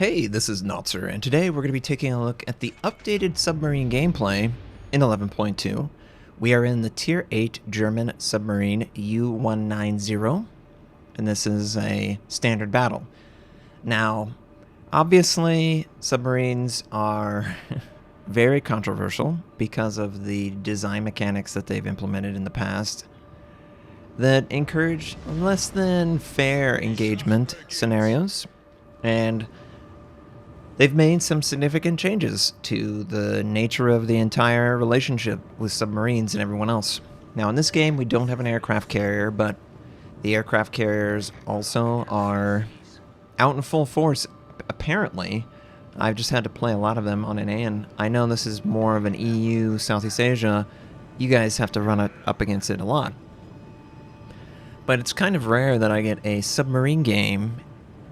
Hey, this is Notser, and today we're going to be taking a look at the updated submarine gameplay in 11.2. We are in the Tier 8 German submarine U-190, and this is a standard battle. Now, obviously, submarines are very controversial because of the design mechanics that they've implemented in the past that encourage less than fair engagement scenarios, and they've made some significant changes to the nature of the entire relationship with submarines and everyone else. Now, in this game, we don't have an aircraft carrier, but the aircraft carriers also are out in full force, apparently. I've just had to play a lot of them on an AN. I know this is more of an EU, Southeast Asia. You guys have to run up against it a lot. But it's kind of rare that I get a submarine game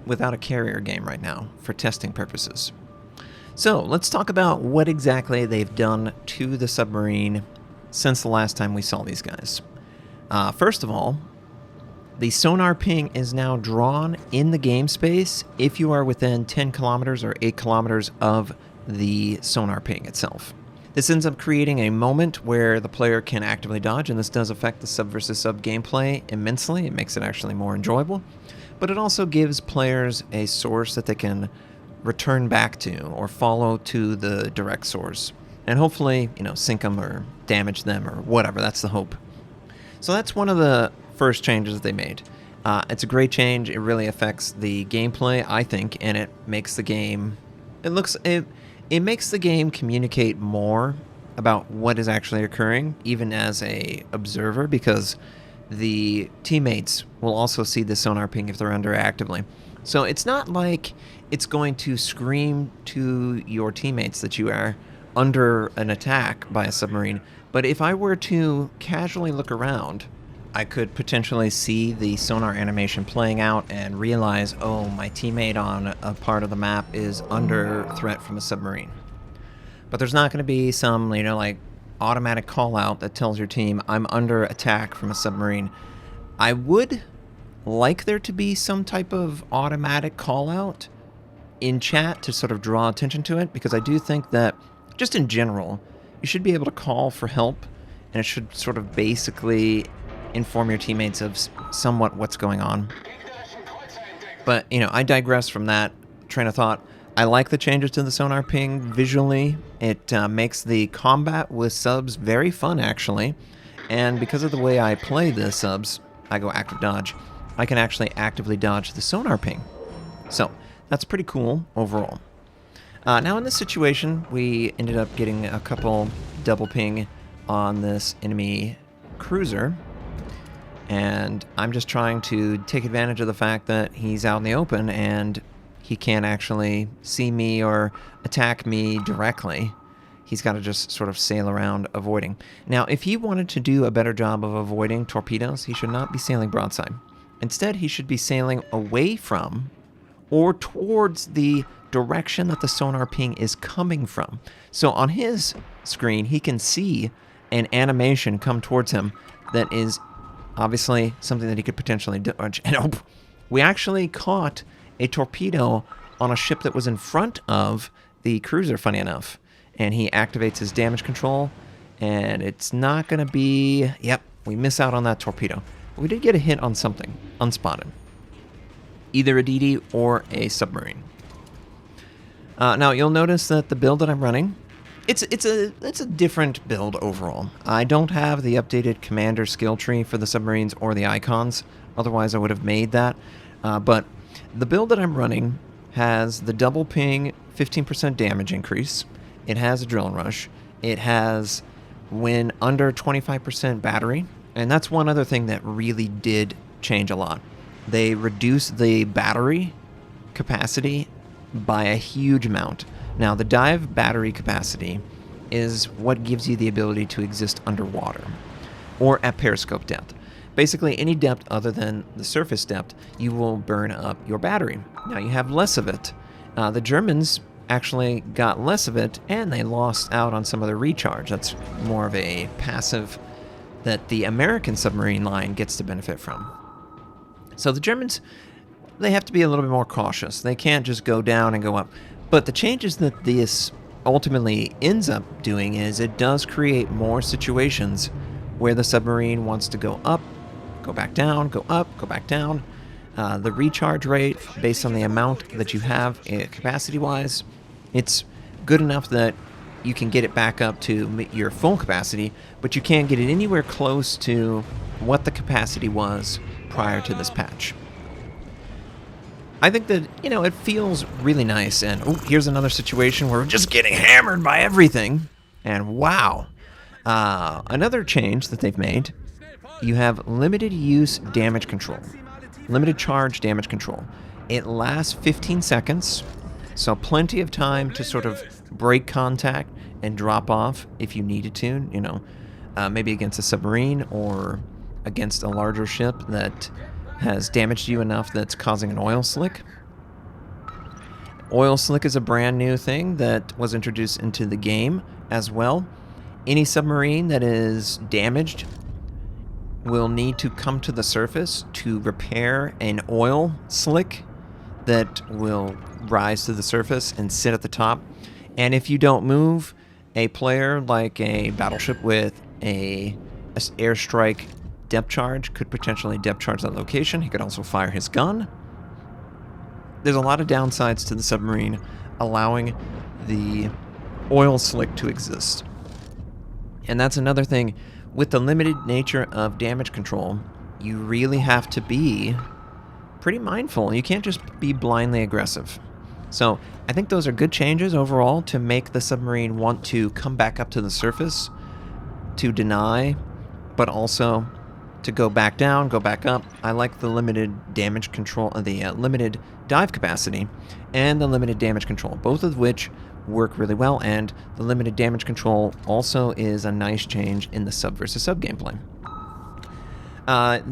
without a carrier game right now for testing purposes. So let's talk about what exactly they've done to the submarine since the last time we saw these guys. First of all, the sonar ping is now drawn in the game space if you are within 10 kilometers or 8 kilometers of the sonar ping itself. This ends up creating a moment where the player can actively dodge, and this does affect the sub versus sub gameplay immensely. It makes it actually more enjoyable. But it also gives players a source that they can return back to or follow to the direct source. And hopefully, sink them or damage them or whatever. That's the hope. So that's one of the first changes that they made. It's a great change. It really affects the gameplay, I think, and it makes the game... It makes the game communicate more about what is actually occurring, even as a observer, because the teammates will also see the sonar ping if they're under actively. So it's not like it's going to scream to your teammates that you are under an attack by a submarine. But if I were to casually look around, I could potentially see the sonar animation playing out and realize, oh, my teammate on a part of the map is under threat from a submarine. But there's not going to be some, like automatic call out that tells your team I'm under attack from a submarine. I would like there to be some type of automatic call out in chat to sort of draw attention to it, because I do think that just in general you should be able to call for help, and it should sort of basically inform your teammates of somewhat what's going on. But I digress from that train of thought. I like the changes to the sonar ping visually. It makes the combat with subs very fun, actually. And because of the way I play the subs, I go active dodge, I can actually actively dodge the sonar ping. So that's pretty cool overall. Now in this situation, we ended up getting a couple double ping on this enemy cruiser. And I'm just trying to take advantage of the fact that he's out in the open and he can't actually see me or attack me directly. He's got to just sort of sail around avoiding. Now, if he wanted to do a better job of avoiding torpedoes, he should not be sailing broadside. Instead, he should be sailing away from or towards the direction that the sonar ping is coming from. So on his screen, he can see an animation come towards him that is obviously something that he could potentially dodge. And we actually caught a torpedo on a ship that was in front of the cruiser, funny enough. And he activates his damage control, and it's not going to be... Yep, we miss out on that torpedo. But we did get a hit on something, unspotted. Either a DD or a submarine. Now, you'll notice that the build that I'm running, it's a different build overall. I don't have the updated commander skill tree for the submarines or the icons. Otherwise, I would have made that. But the build that I'm running has the double ping 15% damage increase. It has a drill and rush. It has when under 25% battery. And that's one other thing that really did change a lot. They reduced the battery capacity by a huge amount. Now, the dive battery capacity is what gives you the ability to exist underwater or at periscope depth. Basically, any depth other than the surface depth, you will burn up your battery. Now, you have less of it. The Germans actually got less of it, and they lost out on some of the recharge. That's more of a passive that the American submarine line gets to benefit from. So the Germans, they have to be a little bit more cautious. They can't just go down and go up. But the changes that this ultimately ends up doing is it does create more situations where the submarine wants to go up, go back down, go up, go back down. The recharge rate, based on the amount that you have capacity-wise, it's good enough that you can get it back up to your full capacity, but you can't get it anywhere close to what the capacity was prior to this patch. I think that, it feels really nice, and here's another situation where we're just getting hammered by everything, and wow. Another change that they've made, you have limited use damage control. Limited charge damage control. It lasts 15 seconds, so plenty of time to sort of break contact and drop off if you needed to, maybe against a submarine or against a larger ship that has damaged you enough that's causing an oil slick. Oil slick is a brand new thing that was introduced into the game as well. Any submarine that is damaged will need to come to the surface to repair an oil slick that will rise to the surface and sit at the top. And if you don't move, a player like a battleship with a airstrike depth charge could potentially depth charge that location. He could also fire his gun. There's a lot of downsides to the submarine allowing the oil slick to exist. And that's another thing. With the limited nature of damage control, you really have to be pretty mindful. You can't just be blindly aggressive. So I think those are good changes overall to make the submarine want to come back up to the surface, to deny, but also to go back down, go back up. I like the limited damage control, the limited dive capacity, and the limited damage control, both of which work really well, and the limited damage control also is a nice change in the sub versus sub gameplay.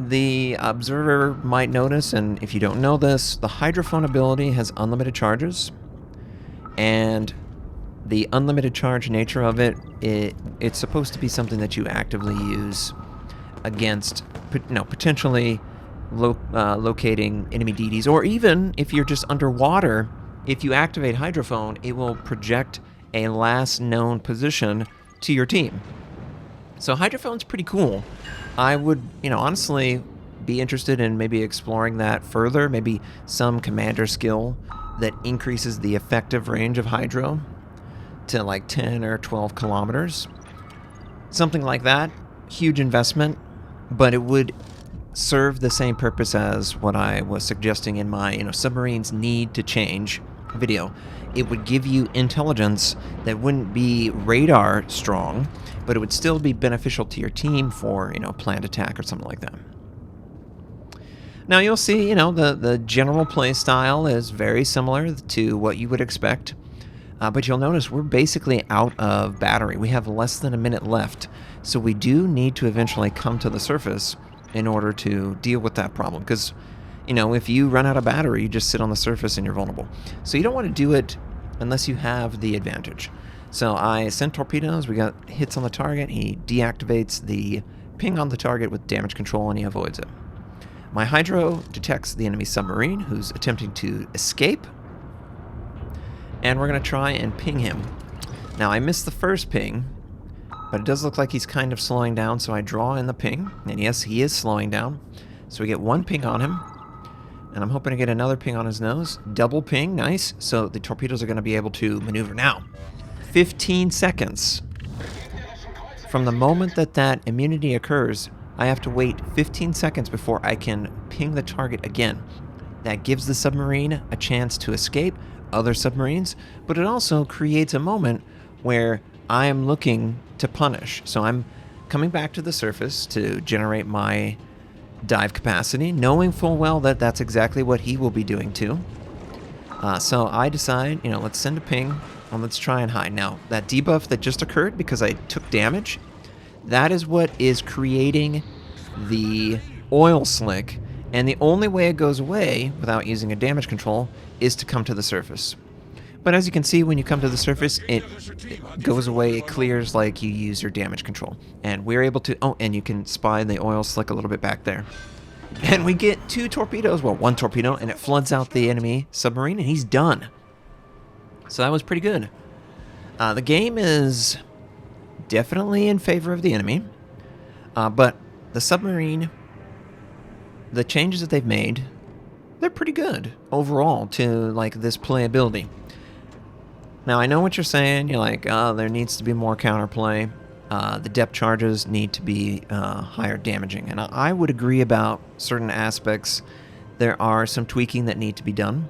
The observer might notice, and if you don't know this, the Hydrophone ability has unlimited charges, and the unlimited charge nature of it's supposed to be something that you actively use against potentially locating enemy DDs, or even if you're just underwater. If you activate Hydrophone, it will project a last known position to your team. So Hydrophone's pretty cool. I would, honestly be interested in maybe exploring that further, maybe some commander skill that increases the effective range of Hydro to like 10 or 12 kilometers. Something like that. Huge investment, but it would serve the same purpose as what I was suggesting in my, submarines need to change video. It would give you intelligence that wouldn't be radar strong, but it would still be beneficial to your team for, planned attack or something like that. Now you'll see, the general play style is very similar to what you would expect, but you'll notice we're basically out of battery. We have less than a minute left, so we do need to eventually come to the surface in order to deal with that problem, because if you run out of battery, you just sit on the surface and you're vulnerable. So you don't want to do it unless you have the advantage. So I sent torpedoes, we got hits on the target, he deactivates the ping on the target with damage control and he avoids it. My Hydro detects the enemy submarine who's attempting to escape, and we're going to try and ping him. Now I missed the first ping, but it does look like he's kind of slowing down, so I draw in the ping, and yes, he is slowing down. So we get one ping on him, and I'm hoping to get another ping on his nose. Double ping, nice. So the torpedoes are going to be able to maneuver. Now, 15 seconds. From the moment that that immunity occurs, I have to wait 15 seconds before I can ping the target again. That gives the submarine a chance to escape other submarines, but it also creates a moment where I am looking to punish. So I'm coming back to the surface to generate my dive capacity, knowing full well that that's exactly what he will be doing too. So I decide, let's send a ping and let's try and hide. Now, that debuff that just occurred because I took damage, that is what is creating the oil slick, and the only way it goes away without using a damage control is to come to the surface. But as you can see, when you come to the surface, it goes away, it clears like you use your damage control. And we're able to, and you can spy the oil slick a little bit back there. And we get 2 torpedoes, well, 1 torpedo, and it floods out the enemy submarine, and he's done. So that was pretty good. The game is definitely in favor of the enemy, but the submarine, the changes that they've made, they're pretty good overall to like this playability. Now, I know what you're saying. You're like, oh, there needs to be more counterplay. The depth charges need to be higher damaging. And I would agree about certain aspects. There are some tweaking that need to be done.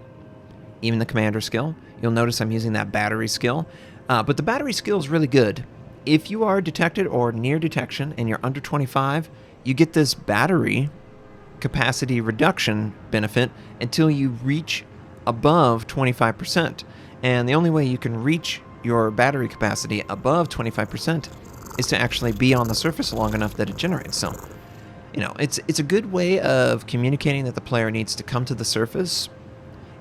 Even the commander skill. You'll notice I'm using that battery skill. But the battery skill is really good. If you are detected or near detection and you're under 25, you get this battery capacity reduction benefit until you reach above 25%. And the only way you can reach your battery capacity above 25% is to actually be on the surface long enough that it generates. So, you know, it's a good way of communicating that the player needs to come to the surface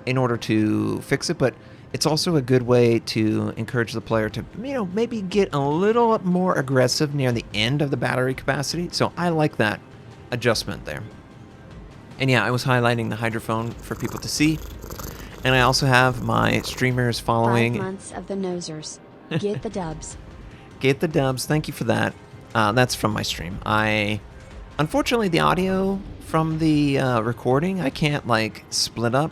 in order to fix it, but it's also a good way to encourage the player to, you know, maybe get a little more aggressive near the end of the battery capacity. So I like that adjustment there. And yeah, I was highlighting the hydrophone for people to see. And I also have my streamers following. 5 months of the Nosers. Get the dubs. Get the dubs. Thank you for that. That's from my stream. Unfortunately, the audio from the recording, I can't like split up.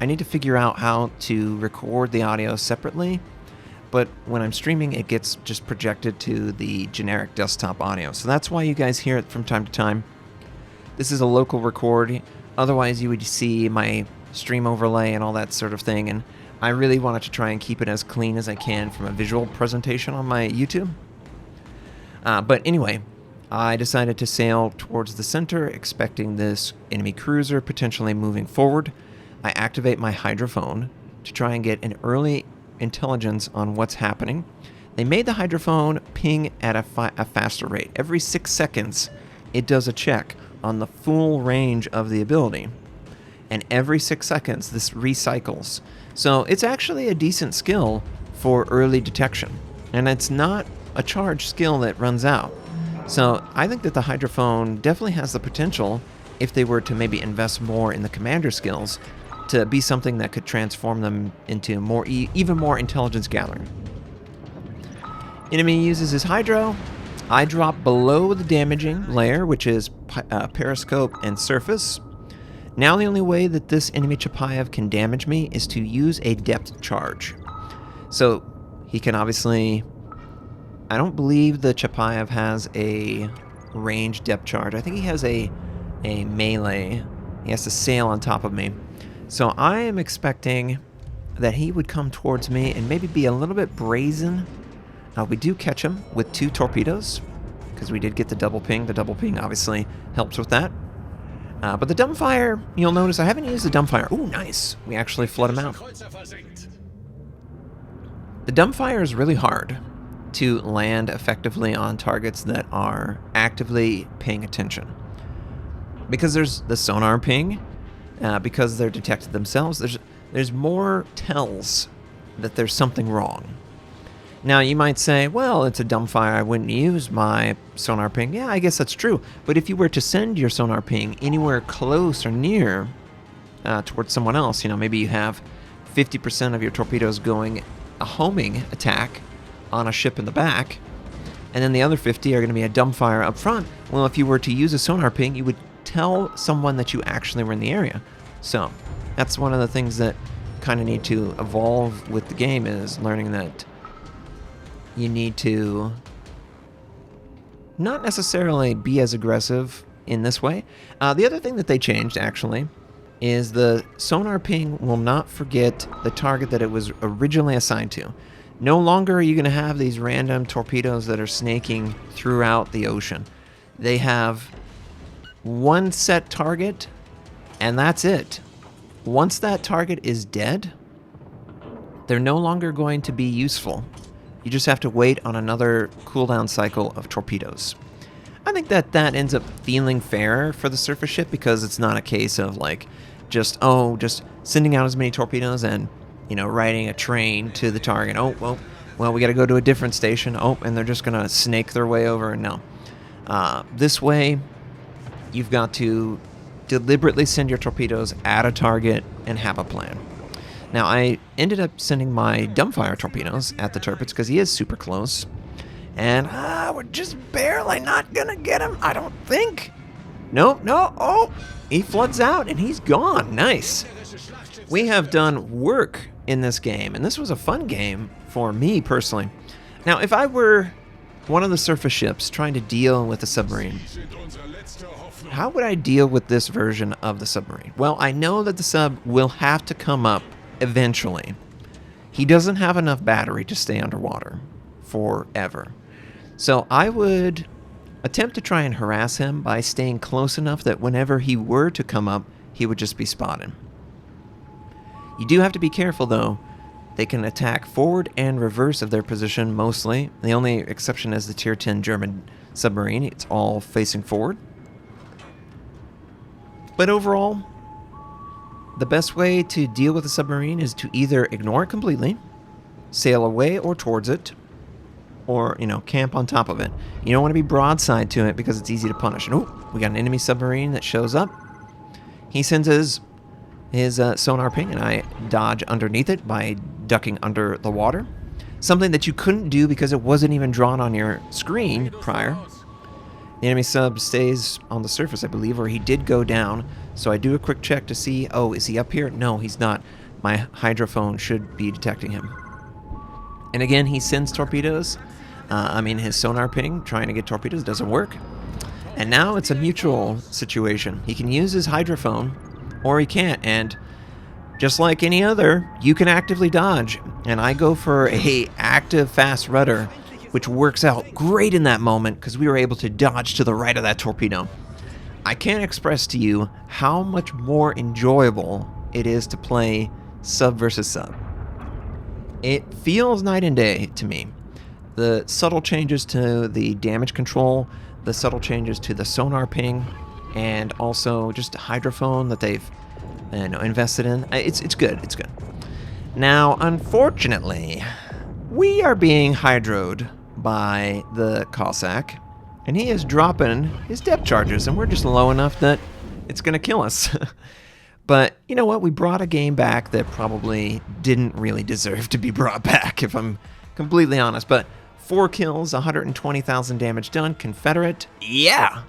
I need to figure out how to record the audio separately. But when I'm streaming, it gets just projected to the generic desktop audio. So that's why you guys hear it from time to time. This is a local record. Otherwise, you would see my stream overlay and all that sort of thing. And I really wanted to try and keep it as clean as I can from a visual presentation on my YouTube. But anyway, I decided to sail towards the center, expecting this enemy cruiser potentially moving forward. I activate my hydrophone to try and get an early intelligence on what's happening. They made the hydrophone ping at a faster rate. Every 6 seconds, it does a check on the full range of the ability. And every 6 seconds, this recycles. So it's actually a decent skill for early detection. And it's not a charged skill that runs out. So I think that the hydrophone definitely has the potential, if they were to maybe invest more in the commander skills, to be something that could transform them into more even more intelligence gathering. Enemy uses his hydro. I drop below the damaging layer, which is periscope and surface. Now the only way that this enemy Chapayev can damage me is to use a depth charge. So he can obviously... I don't believe the Chapayev has a range depth charge. I think he has a melee. He has to sail on top of me. So I am expecting that he would come towards me and maybe be a little bit brazen. We do catch him with 2 torpedoes, because we did get the double ping. The double ping obviously helps with that. But the dumbfire, you'll notice I haven't used the dumbfire. Ooh, nice. We actually flood him out. The dumbfire is really hard to land effectively on targets that are actively paying attention. Because there's the sonar ping, because they're detected themselves, there's more tells that there's something wrong. Now, you might say, well, it's a dumbfire, I wouldn't use my sonar ping. Yeah, I guess that's true. But if you were to send your sonar ping anywhere close or near towards someone else, you know, maybe you have 50% of your torpedoes going a homing attack on a ship in the back, and then the other 50 are going to be a dumbfire up front. Well, if you were to use a sonar ping, you would tell someone that you actually were in the area. So that's one of the things that kind of need to evolve with the game, is learning that you need to not necessarily be as aggressive in this way. The other thing that they changed, actually, is the sonar ping will not forget the target that it was originally assigned to. No longer are you going to have these random torpedoes that are snaking throughout the ocean. They have one set target, and that's it. Once that target is dead, they're no longer going to be useful. You just have to wait on another cooldown cycle of torpedoes. I think that ends up feeling fair for the surface ship, because it's not a case of like just sending out as many torpedoes and, you know, riding a train to the target. Oh, well, we got to go to a different station. Oh, and they're just going to snake their way over. No. This way, you've got to deliberately send your torpedoes at a target and have a plan. Now, I ended up sending my dumbfire torpedoes at the Tirpitz because he is super close. And we're just barely not going to get him, I don't think. No. Oh, he floods out and he's gone. Nice. We have done work in this game, and this was a fun game for me personally. Now, if I were one of the surface ships trying to deal with a submarine, how would I deal with this version of the submarine? Well, I know that the sub will have to come up eventually. He doesn't have enough battery to stay underwater forever. So I would attempt to try and harass him by staying close enough that whenever he were to come up, he would just be spotted. You do have to be careful, though. They can attack forward and reverse of their position mostly. The only exception is the Tier 10 German submarine. It's all facing forward. But overall, the best way to deal with a submarine is to either ignore it completely, sail away or towards it, or, camp on top of it. You don't want to be broadside to it because it's easy to punish. And, we got an enemy submarine that shows up. He sends his sonar ping, and I dodge underneath it by ducking under the water. Something that you couldn't do because it wasn't even drawn on your screen prior. The enemy sub stays on the surface, I believe, or he did go down. So I do a quick check to see, is he up here? No, he's not. My hydrophone should be detecting him. And again, he sends torpedoes. His sonar ping, trying to get torpedoes, doesn't work. And now it's a mutual situation. He can use his hydrophone, or he can't. And just like any other, you can actively dodge. And I go for a active fast rudder, which works out great in that moment because we were able to dodge to the right of that torpedo. I can't express to you how much more enjoyable it is to play sub versus sub. It feels night and day to me. The subtle changes to the damage control, the subtle changes to the sonar ping, and also just a hydrophone that they've invested in. It's good. It's good. Now, unfortunately, we are being hydroed by the Cossack, and he is dropping his depth charges, and we're just low enough that it's going to kill us. But you know what? We brought a game back that probably didn't really deserve to be brought back, if I'm completely honest. But 4 kills, 120,000 damage done, Confederate. Yeah!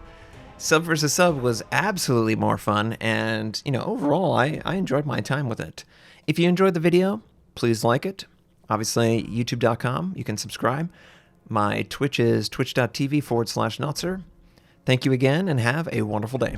Sub versus sub was absolutely more fun, and overall, I enjoyed my time with it. If you enjoyed the video, please like it. Obviously, youtube.com, you can subscribe. My Twitch is twitch.tv/Notser. Thank you again, and have a wonderful day.